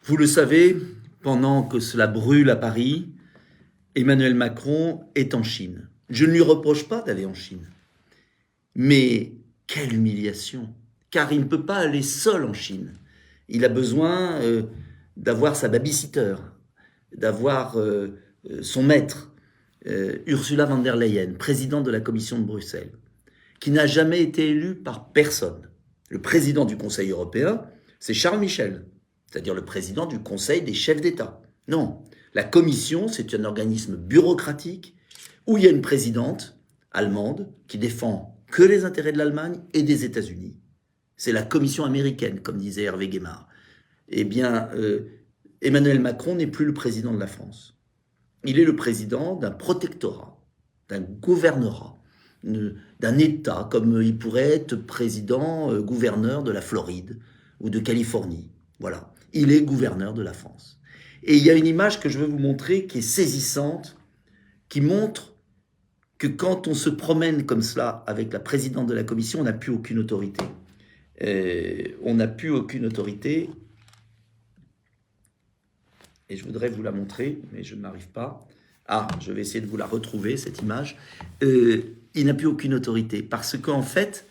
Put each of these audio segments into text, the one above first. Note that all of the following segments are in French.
Vous le savez, pendant que cela brûle à Paris, Emmanuel Macron est en Chine. Je ne lui reproche pas d'aller en Chine. Mais quelle humiliation! Car il ne peut pas aller seul en Chine. Il a besoin d'avoir sa babysitter, d'avoir son maître, Ursula von der Leyen, présidente de la Commission de Bruxelles, qui n'a jamais été élue par personne. Le président du Conseil européen, c'est Charles Michel, c'est-à-dire le président du Conseil des chefs d'État. Non, la Commission, c'est un organisme bureaucratique où il y a une présidente allemande qui défend que les intérêts de l'Allemagne et des États-Unis. C'est la Commission américaine, comme disait Hervé Guémard. Eh bien, Emmanuel Macron n'est plus le président de la France. Il est le président d'un protectorat, d'un gouvernorat, d'un État, comme il pourrait être président, gouverneur de la Floride ou de Californie. Voilà, il est gouverneur de la France. Et il y a une image que je veux vous montrer qui est saisissante, qui montre que quand on se promène comme cela avec la présidente de la commission, on n'a plus aucune autorité. On n'a plus aucune autorité. Et je voudrais vous la montrer, mais je n'arrive pas. Ah, je vais essayer de vous la retrouver, cette image. Il n'a plus aucune autorité, parce qu'en fait,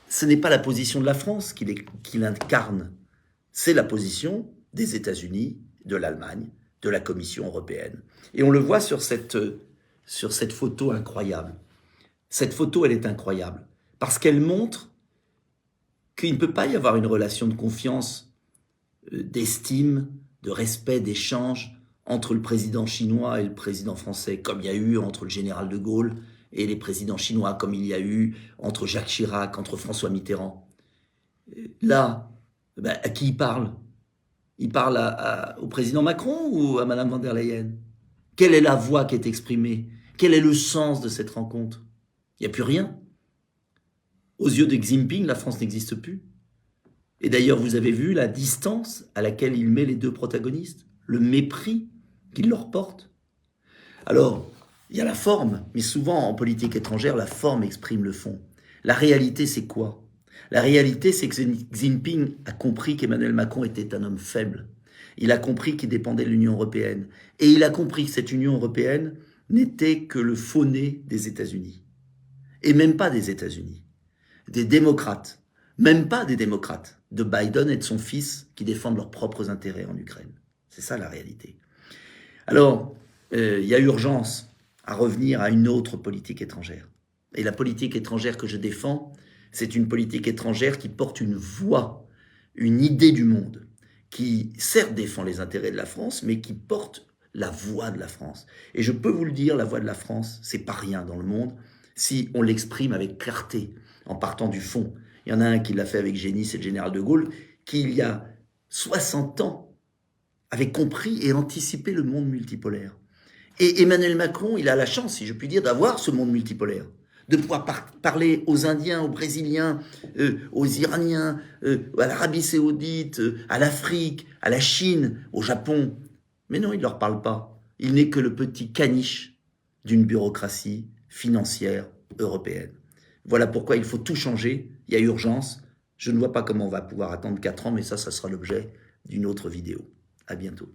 ce n'est pas la position de la France qu'il incarne. C'est la position des États-Unis, de l'Allemagne, de la Commission européenne. Et on le voit sur cette photo incroyable. Cette photo, elle est incroyable, parce qu'elle montre qu'il ne peut pas y avoir une relation de confiance, d'estime, de respect, d'échange entre le président chinois et le président français, comme il y a eu entre le général de Gaulle et les présidents chinois, comme il y a eu entre Jacques Chirac, entre François Mitterrand. Là, à qui il parle? Il parle au président Macron ou à Madame von der Leyen? Quelle est la voix qui est exprimée? Quel est le sens de cette rencontre? Il n'y a plus rien. Aux yeux de Xi Jinping, la France n'existe plus. Et d'ailleurs, vous avez vu la distance à laquelle il met les deux protagonistes, le mépris qu'il leur porte. Alors, il y a la forme, mais souvent en politique étrangère, la forme exprime le fond. La réalité, c'est quoi? La réalité, c'est que Xi Jinping a compris qu'Emmanuel Macron était un homme faible. Il a compris qu'il dépendait de l'Union européenne. Et il a compris que cette Union européenne n'était que le faux-nez des États-Unis. Et même pas des États-Unis. Des démocrates. Même pas des démocrates. De Biden et de son fils qui défendent leurs propres intérêts en Ukraine. C'est ça la réalité. Alors, il y a urgence à revenir à une autre politique étrangère. Et la politique étrangère que je défends, c'est une politique étrangère qui porte une voix, une idée du monde, qui certes défend les intérêts de la France, mais qui porte la voix de la France. Et je peux vous le dire, la voix de la France, c'est pas rien dans le monde, si on l'exprime avec clarté, en partant du fond. Il y en a un qui l'a fait avec génie, c'est le général de Gaulle, qui il y a 60 ans avait compris et anticipé le monde multipolaire. Et Emmanuel Macron, il a la chance, si je puis dire, d'avoir ce monde multipolaire, de pouvoir parler aux Indiens, aux Brésiliens, aux Iraniens, à l'Arabie Saoudite, à l'Afrique, à la Chine, au Japon. Mais non, il ne leur parle pas. Il n'est que le petit caniche d'une bureaucratie financière européenne. Voilà pourquoi il faut tout changer, il y a urgence. Je ne vois pas comment on va pouvoir attendre 4 ans, mais ça sera l'objet d'une autre vidéo. À bientôt.